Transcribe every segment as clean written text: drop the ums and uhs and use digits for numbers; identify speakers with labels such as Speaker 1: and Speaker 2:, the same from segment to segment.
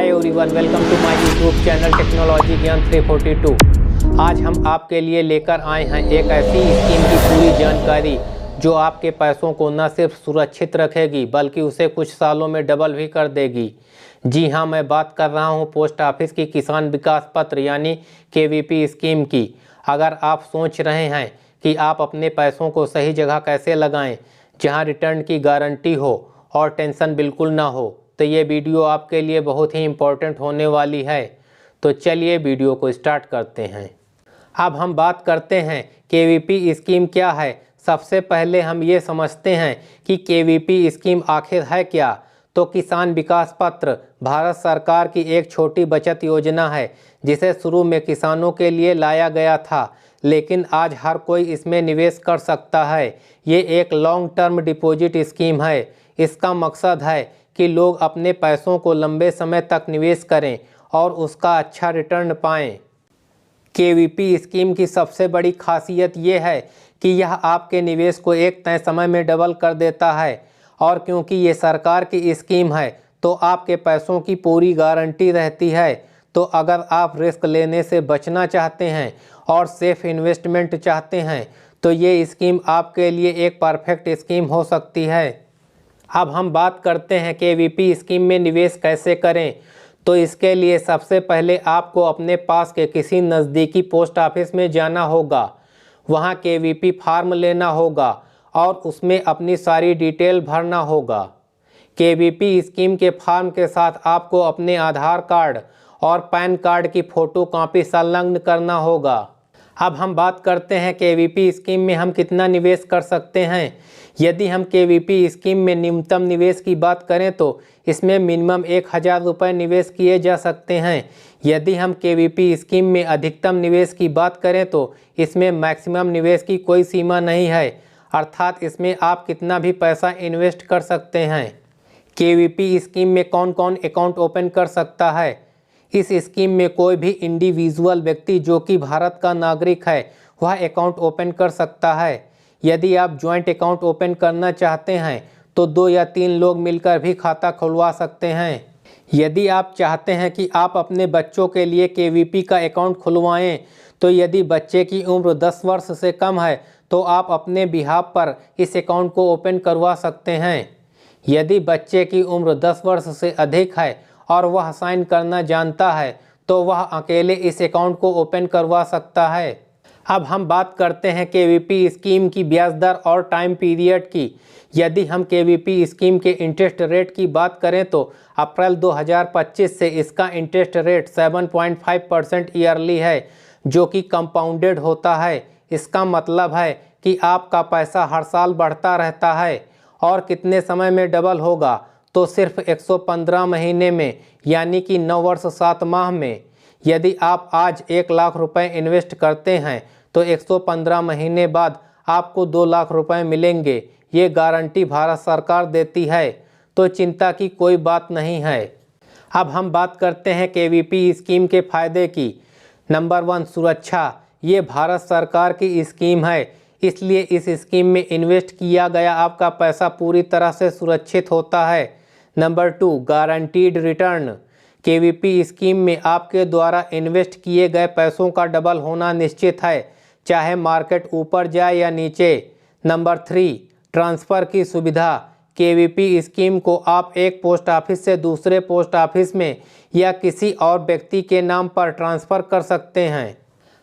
Speaker 1: Hi everyone, welcome to my YouTube channel technology ज्ञान 342। आज हम आपके लिए लेकर आए हैं एक ऐसी स्कीम की पूरी जानकारी जो आपके पैसों को न सिर्फ सुरक्षित रखेगी बल्कि उसे कुछ सालों में डबल भी कर देगी। जी हाँ, मैं बात कर रहा हूँ पोस्ट ऑफिस की किसान विकास पत्र यानी केवीपी स्कीम की। अगर आप सोच रहे हैं कि आप अपने पैसों को सही जगह कैसे लगाएं जहां रिटर्न की गारंटी हो और टेंशन बिल्कुल ना हो, तो ये वीडियो आपके लिए बहुत ही इम्पोर्टेंट होने वाली है। तो चलिए वीडियो को स्टार्ट करते हैं। अब हम बात करते हैं केवीपी स्कीम क्या है। सबसे पहले हम ये समझते हैं कि केवीपी स्कीम आखिर है क्या। तो किसान विकास पत्र भारत सरकार की एक छोटी बचत योजना है जिसे शुरू में किसानों के लिए लाया गया था, लेकिन आज हर कोई इसमें निवेश कर सकता है। ये एक लॉन्ग टर्म डिपॉजिट स्कीम है। इसका मकसद है कि लोग अपने पैसों को लंबे समय तक निवेश करें और उसका अच्छा रिटर्न पाएं। केवीपी स्कीम की सबसे बड़ी खासियत ये है कि यह आपके निवेश को एक तय समय में डबल कर देता है, और क्योंकि ये सरकार की स्कीम है तो आपके पैसों की पूरी गारंटी रहती है। तो अगर आप रिस्क लेने से बचना चाहते हैं और सेफ इन्वेस्टमेंट चाहते हैं तो ये स्कीम आपके लिए एक परफेक्ट स्कीम हो सकती है। अब हम बात करते हैं केवीपी स्कीम में निवेश कैसे करें। तो इसके लिए सबसे पहले आपको अपने पास के किसी नज़दीकी पोस्ट ऑफिस में जाना होगा। वहां केवीपी फॉर्म लेना होगा और उसमें अपनी सारी डिटेल भरना होगा। केवीपी स्कीम के फॉर्म के साथ आपको अपने आधार कार्ड और पैन कार्ड की फ़ोटो कॉपी संलग्न करना होगा। अब हम बात करते हैं केवीपी स्कीम में हम कितना निवेश कर सकते हैं। यदि हम केवीपी स्कीम में न्यूनतम निवेश की बात करें तो इसमें मिनिमम 1000 रुपये निवेश किए जा सकते हैं। यदि हम केवीपी स्कीम में अधिकतम निवेश की बात करें तो इसमें मैक्सिमम निवेश की कोई सीमा नहीं है, अर्थात इसमें आप कितना भी पैसा इन्वेस्ट कर सकते हैं। केवीपी स्कीम में कौन कौन अकाउंट ओपन कर सकता है। इस स्कीम में कोई भी इंडिविजुअल व्यक्ति जो कि भारत का नागरिक है वह अकाउंट ओपन कर सकता है। यदि आप ज्वाइंट अकाउंट ओपन करना चाहते हैं तो 2 या 3 लोग मिलकर भी खाता खुलवा सकते हैं। यदि आप चाहते हैं कि आप अपने बच्चों के लिए केवीपी का अकाउंट खुलवाएं तो यदि बच्चे की उम्र 10 वर्ष से कम है तो आप अपने बिहाफ पर इस अकाउंट को ओपन करवा सकते हैं। यदि बच्चे की उम्र 10 वर्ष से अधिक है और वह साइन करना जानता है तो वह अकेले इस अकाउंट को ओपन करवा सकता है। अब हम बात करते हैं केवीपी स्कीम की ब्याज दर और टाइम पीरियड की। यदि हम केवीपी स्कीम के इंटरेस्ट रेट की बात करें तो अप्रैल 2025 से इसका इंटरेस्ट रेट 7.5% ईयरली है, जो कि कंपाउंडेड होता है। इसका मतलब है कि आपका पैसा हर साल बढ़ता रहता है। और कितने समय में डबल होगा, तो सिर्फ 115 महीने में, यानी कि 9 वर्ष 7 माह में। यदि आप आज 1 लाख रुपए इन्वेस्ट करते हैं तो 115 महीने बाद आपको 2 लाख रुपए मिलेंगे। ये गारंटी भारत सरकार देती है, तो चिंता की कोई बात नहीं है। अब हम बात करते हैं केवीपी स्कीम के फायदे की। नंबर 1, सुरक्षा। ये भारत सरकार की स्कीम है, इसलिए इस स्कीम में इन्वेस्ट किया गया आपका पैसा पूरी तरह से सुरक्षित होता है। Number 2, guaranteed return. KVP scheme में आपके द्वारा इन्वेस्ट किए गए पैसों का डबल होना निश्चित है, चाहे मार्केट ऊपर जाए या नीचे। नंबर 3, ट्रांसफ़र की सुविधा। केवीपी स्कीम को आप एक पोस्ट ऑफिस से दूसरे पोस्ट ऑफिस में या किसी और व्यक्ति के नाम पर ट्रांसफ़र कर सकते हैं।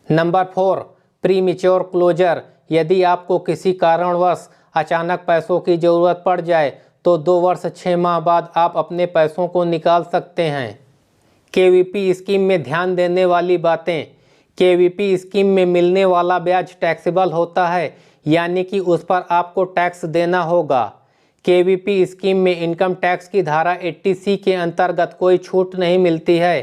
Speaker 1: Number 4, premature closure. यदि आपको किसी कारणवश अचानक पैसों की ज़रूरत पड़ जाए तो 2 वर्ष 6 माह बाद आप अपने पैसों को निकाल सकते हैं। केवीपी स्कीम में ध्यान देने वाली बातें। केवीपी स्कीम में मिलने वाला ब्याज टैक्सेबल होता है, यानी कि उस पर आपको टैक्स देना होगा। केवीपी स्कीम में इनकम टैक्स की धारा 80C के अंतर्गत कोई छूट नहीं मिलती है।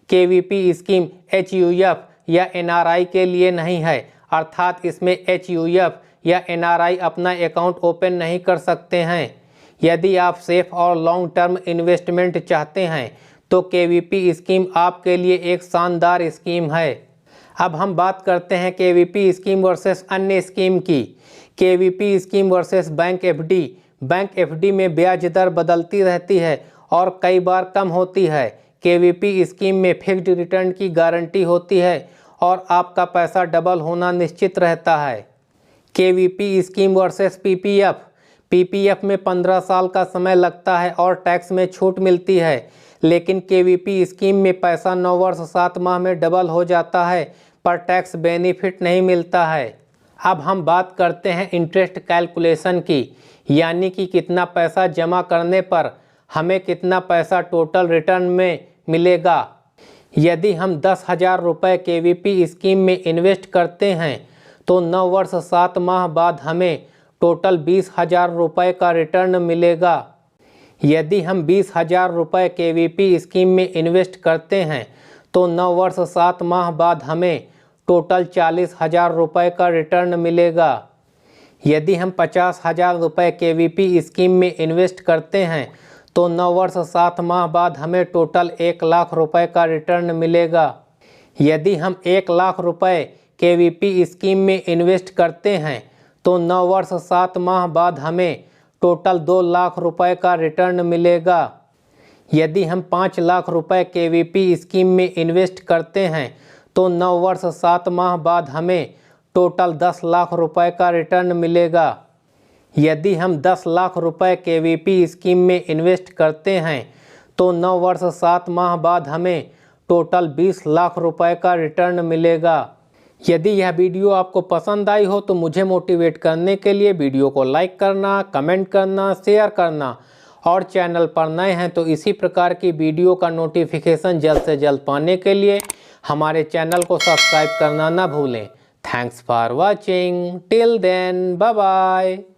Speaker 1: केवीपी स्कीम HUF या NRI के लिए नहीं है, अर्थात इसमें HUF या NRI अपना अकाउंट ओपन नहीं कर सकते हैं। यदि आप सेफ और लॉन्ग टर्म इन्वेस्टमेंट चाहते हैं तो केवीपी स्कीम आपके लिए एक शानदार स्कीम है। अब हम बात करते हैं केवीपी स्कीम वर्सेस अन्य स्कीम की। KVP scheme versus bank FD. Bank FD में ब्याज दर बदलती रहती है और कई बार कम होती है। केवीपी स्कीम में फिक्स्ड रिटर्न की गारंटी होती है और आपका पैसा डबल होना निश्चित रहता है। KVP scheme versus PPF. PPF में 15 साल का समय लगता है और टैक्स में छूट मिलती है, लेकिन केवीपी स्कीम में पैसा 9 वर्ष 7 माह में डबल हो जाता है पर टैक्स बेनिफिट नहीं मिलता है। अब हम बात करते हैं इंटरेस्ट कैलकुलेशन की, यानी कि कितना पैसा जमा करने पर हमें कितना पैसा टोटल रिटर्न में मिलेगा। यदि हम 10,000 रुपये केवीपी स्कीम में इन्वेस्ट करते हैं तो 9 वर्ष 7 माह बाद हमें टोटल 20,000 रुपये का रिटर्न मिलेगा। यदि हम 20,000 रुपये केवीपी स्कीम में इन्वेस्ट करते हैं तो 9 वर्ष 7 माह बाद हमें टोटल 40,000 रुपये का रिटर्न मिलेगा। यदि हम 50,000 रुपये केवीपी स्कीम में इन्वेस्ट करते हैं तो 9 वर्ष 7 माह बाद हमें टोटल 1 लाख रुपये का रिटर्न मिलेगा। यदि हम 1 लाख रुपये केवीपी स्कीम में इन्वेस्ट करते हैं तो 9 वर्ष 7 माह बाद हमें टोटल 2 लाख रुपये का रिटर्न मिलेगा। यदि हम 5 लाख रुपये केवीपी स्कीम में इन्वेस्ट करते हैं तो 9 वर्ष 7 माह बाद हमें टोटल 10 लाख रुपये का रिटर्न मिलेगा। यदि हम 10 लाख रुपये केवीपी स्कीम में इन्वेस्ट करते हैं तो 9 वर्ष 7 माह बाद हमें टोटल 20 लाख रुपये का रिटर्न मिलेगा। यदि यह वीडियो आपको पसंद आई हो तो मुझे मोटिवेट करने के लिए वीडियो को लाइक करना, कमेंट करना, शेयर करना और चैनल पर नए हैं तो इसी प्रकार की वीडियो का नोटिफिकेशन जल्द से जल्द पाने के लिए हमारे चैनल को सब्सक्राइब करना ना भूलें। Thanks for watching, till then bye bye.